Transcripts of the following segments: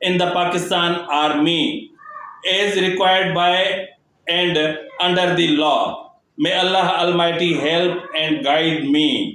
in the Pakistan Army as required by and under the law. May Allah Almighty help and guide me.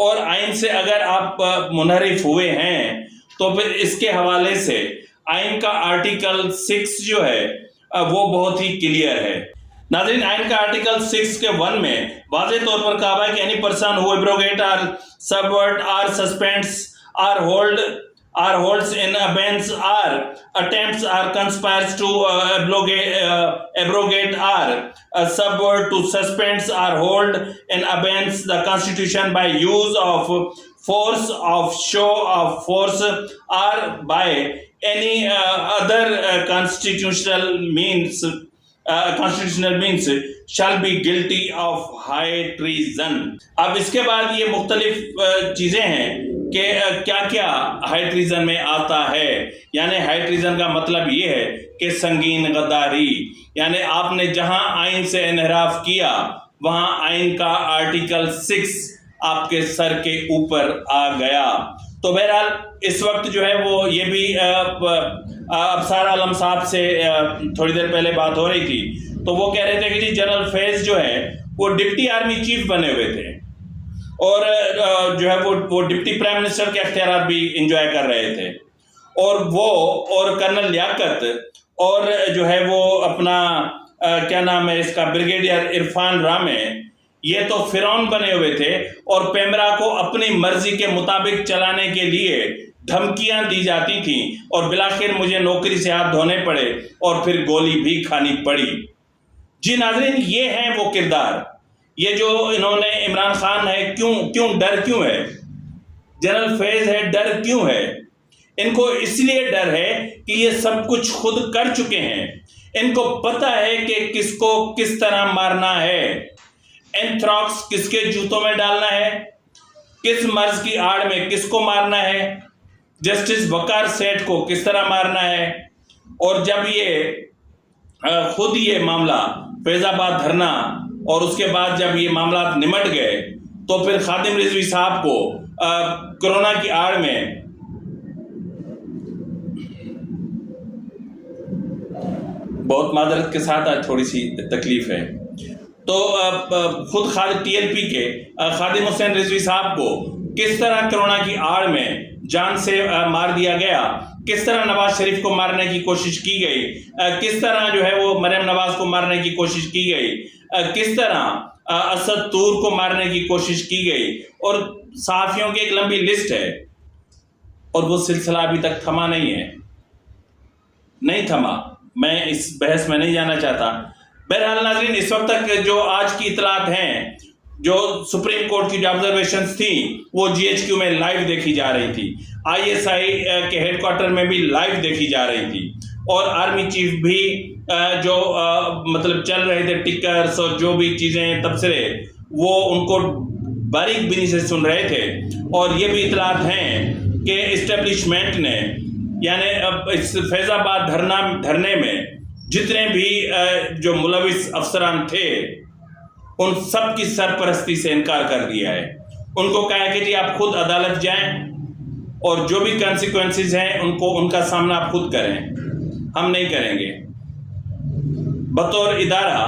اور آئین سے اگر آپ منحرف ہوئے ہیں تو پھر اس کے حوالے سے آئین کا آرٹیکل 6 جو ہے وہ بہت ہی کلیئر ہے۔ ناظرین، آئین کا آرٹیکل 6 کے 1 میں واضح طور پر کہا ہے کہ any person who abrogate or subvert or suspends or holds in abeyance or attempts or conspires to abrogate or subvert, to suspend or hold in abeyance the Constitution by use of force, of show of force, or by any other constitutional means shall be guilty of high treason۔ اب اس کے بعد یہ مختلف چیزیں ہیں کہ کیا کیا ہائی ٹریزن میں آتا ہے۔ یعنی ہائی ٹریزن کا مطلب یہ ہے کہ سنگین غداری، یعنی آپ نے جہاں آئین سے انحراف کیا وہاں آئین کا آرٹیکل 6 آپ کے سر کے اوپر آ گیا۔ تو بہرحال اس وقت جو ہے وہ یہ بھی ابصار عالم صاحب سے تھوڑی دیر پہلے بات ہو رہی تھی، تو وہ کہہ رہے تھے کہ جی جنرل فیض جو ہے وہ ڈپٹی آرمی چیف بنے ہوئے تھے اور جو ہے وہ ڈپٹی پرائم منسٹر کے اختیارات بھی انجوائے کر رہے تھے، اور وہ اور کرنل لیاقت اور جو ہے وہ اپنا کیا نام ہے اس کا بریگیڈیئر عرفان رامے، یہ تو فرعون بنے ہوئے تھے اور پیمرا کو اپنی مرضی کے مطابق چلانے کے لیے دھمکیاں دی جاتی تھیں اور بالآخر مجھے نوکری سے ہاتھ دھونے پڑے اور پھر گولی بھی کھانی پڑی۔ جی ناظرین، یہ ہیں وہ کردار، یہ جو انہوں نے عمران خان ہے، کیوں ڈر کیوں ہے؟ جنرل فیض ہے، ڈر کیوں ہے؟ ان کو اس لیے ڈر ہے کہ یہ سب کچھ خود کر چکے ہیں، ان کو پتہ ہے کہ کس کو کس طرح مارنا ہے، اینتھراکس کس کے جوتوں میں ڈالنا ہے، کس مرض کی آڑ میں کس کو مارنا ہے، جسٹس وقار سیٹھ کو کس طرح مارنا ہے۔ اور جب یہ خود یہ معاملہ فیض آباد دھرنا اور اس کے بعد جب یہ معاملات نمٹ گئے تو پھر خادم رضوی صاحب کو کرونا کی آڑ میں بہت معذرت کے ساتھ آج تھوڑی سی تکلیف ہے، تو خود ٹی ایل پی کے خادم حسین رضوی صاحب کو کس طرح کرونا کی آڑ میں جان سے مار دیا گیا، کس طرح نواز شریف کو مارنے کی کوشش کی گئی، کس طرح جو ہے وہ مریم نواز کو مارنے کی کوشش کی گئی، کس طرح اسد طور کو مارنے کی کوشش کی گئی، اور صحافیوں کی ایک لمبی لسٹ ہے، اور وہ سلسلہ ابھی تک تھما نہیں تھما۔ میں اس بحث میں نہیں جانا چاہتا۔ بہرحال ناظرین، اس وقت تک جو آج کی اطلاعات ہیں، جو سپریم کورٹ کی جو آبزرویشنز تھیں وہ جی ایچ کیو میں لائیو دیکھی جا رہی تھی، آئی ایس آئی کے ہیڈ کوارٹر میں بھی لائیو دیکھی جا رہی تھی، اور آرمی چیف بھی جو مطلب چل رہے تھے ٹکرز اور جو بھی چیزیں تبصرے وہ ان کو باریک بینی سے سن رہے تھے۔ اور یہ بھی اطلاعات ہیں کہ اسٹیبلشمنٹ نے یعنی اس فیض آباد دھرنے میں جتنے بھی جو ملوث افسران تھے ان سب کی سرپرستی سے انکار کر دیا ہے۔ ان کو کہا کہ جی آپ خود عدالت جائیں اور جو بھی کانسیکوینسز ہیں ان کا سامنا آپ خود کریں، ہم نہیں کریں گے۔ بطور ادارہ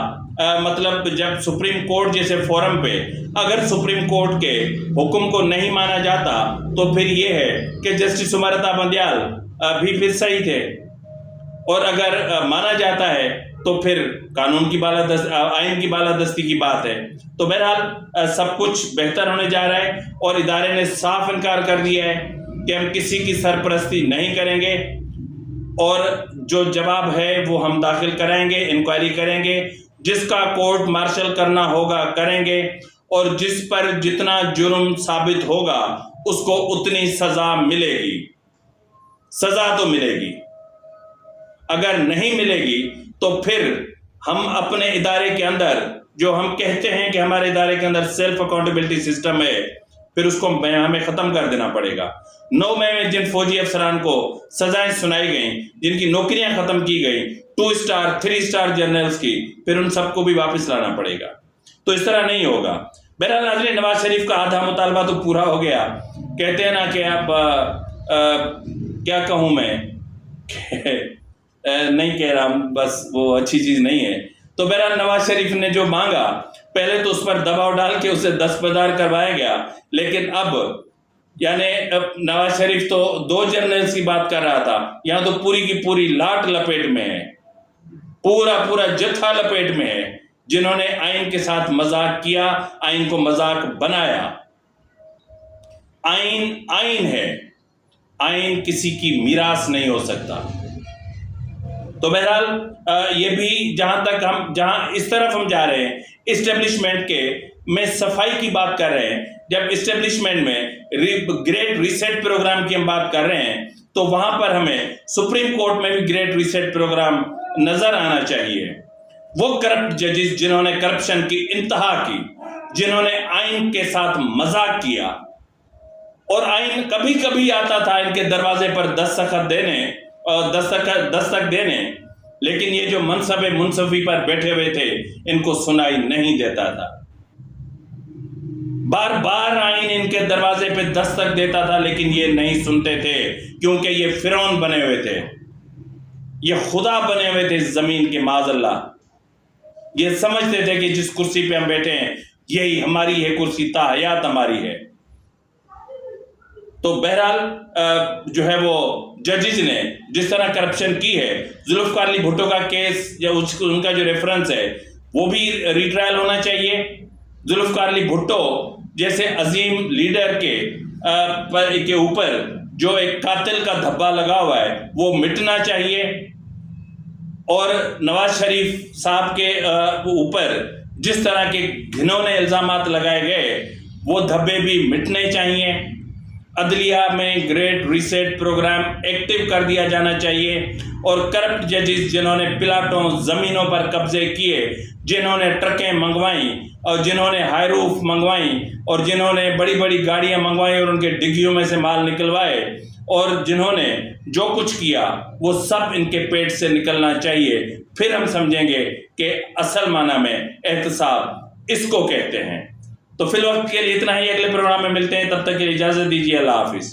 مطلب جب سپریم کورٹ جیسے فورم پہ اگر سپریم کورٹ کے حکم کو نہیں مانا جاتا تو پھر یہ ہے کہ جسٹس عمارتا بندیال بھی پھر صحیح تھے، اور اگر مانا جاتا ہے تو پھر قانون کی آئین کی بالادستی کی بات ہے۔ تو بہرحال سب کچھ بہتر ہونے جا رہا ہے، اور ادارے نے صاف انکار کر دیا ہے کہ ہم کسی کی سرپرستی نہیں کریں گے، اور جو جواب ہے وہ ہم داخل کریں گے، انکوائری کریں گے، جس کا کورٹ مارشل کرنا ہوگا کریں گے، اور جس پر جتنا جرم ثابت ہوگا اس کو اتنی سزا ملے گی۔ سزا تو ملے گی، اگر نہیں ملے گی تو پھر ہم اپنے ادارے کے اندر جو ہم کہتے ہیں کہ ہمارے ادارے کے اندر سیلف اکاؤنٹیبلٹی سسٹم ہے، پھر اس کو ہمیں ختم کر دینا پڑے گا۔ 9 مئی میں جن فوجی افسران کو سزائیں سنائی گئیں، جن کی نوکریاں ختم کی گئی، 2 اسٹار 3 اسٹار جنرلز کی، پھر ان سب کو بھی واپس لانا پڑے گا۔ تو اس طرح نہیں ہوگا۔ بہرحال ناظرین، نواز شریف کا آدھا مطالبہ تو پورا ہو گیا۔ کہتے ہیں نا کہ اب کیا کہوں میں نہیں کہہ رہا، بس وہ اچھی چیز نہیں ہے۔ تو بہرحال نواز شریف نے جو مانگا پہلے تو اس پر دباؤ ڈال کے اسے دستبردار کروایا گیا، لیکن اب یعنی نواز شریف تو 2 جنرلز کی بات کر رہا تھا، یہاں تو پوری کی پوری لاٹ لپیٹ میں ہے، پورا جتھا لپیٹ میں ہے، جنہوں نے آئین کے ساتھ مذاق کیا، آئین کو مذاق بنایا۔ آئین ہے، آئین کسی کی میراث نہیں ہو سکتا۔ تو بہرحال یہ بھی جہاں اس طرف ہم جا رہے ہیں اسٹیبلشمنٹ کے میں صفائی کی بات کر رہے ہیں، جب اسٹیبلشمنٹ میں گریٹ ریسیٹ پروگرام کی ہم بات کر رہے ہیں تو وہاں پر ہمیں سپریم کورٹ میں بھی گریٹ ریسیٹ پروگرام نظر آنا چاہیے۔ وہ کرپٹ ججز جنہوں نے کرپشن کی انتہا کی، جنہوں نے آئین کے ساتھ مذاق کیا، اور آئین کبھی کبھی آتا تھا ان کے دروازے پر دستخط دینے، لیکن یہ جو منصب منصفی پر بیٹھے ہوئے تھے ان کو سنائی نہیں دیتا تھا۔ بار بار آئین ان کے دروازے پہ دستک دیتا تھا لیکن یہ نہیں سنتے تھے، کیونکہ یہ فرعون بنے ہوئے تھے، یہ خدا بنے ہوئے تھے زمین کے، معاذ اللہ۔ یہ سمجھتے تھے کہ جس کرسی پہ ہم بیٹھے ہیں یہی ہماری ہے کرسی، تا حیات ہماری ہے۔ تو بہرحال جو ہے وہ ججز نے جس طرح کرپشن کی ہے، ذوالفقار علی بھٹو کا کیس یا ان کا جو ریفرنس ہے وہ بھی ریٹرائل ہونا چاہیے۔ ذوالفقار علی بھٹو جیسے عظیم لیڈر کے اوپر جو ایک قاتل کا دھبا لگا ہوا ہے وہ مٹنا چاہیے، اور نواز شریف صاحب کے اوپر جس طرح کے گھنونے الزامات لگائے گئے وہ دھبے بھی مٹنے چاہیے۔ عدلیہ میں گریٹ ریسیٹ پروگرام ایکٹیو کر دیا جانا چاہیے، اور کرپٹ ججز جنہوں نے پلاٹوں زمینوں پر قبضے کیے، جنہوں نے ٹرکیں منگوائیں اور جنہوں نے ہائی روف منگوائیں اور جنہوں نے بڑی بڑی گاڑیاں منگوائیں اور ان کے ڈگیوں میں سے مال نکلوائے، اور جنہوں نے جو کچھ کیا وہ سب ان کے پیٹ سے نکلنا چاہیے۔ پھر ہم سمجھیں گے کہ اصل معنی میں احتساب اس کو کہتے ہیں۔ تو فی الوقت کے لیے اتنا ہی، اگلے پروگرام میں ملتے ہیں، تب تک کے لیے اجازت دیجیے، اللہ حافظ۔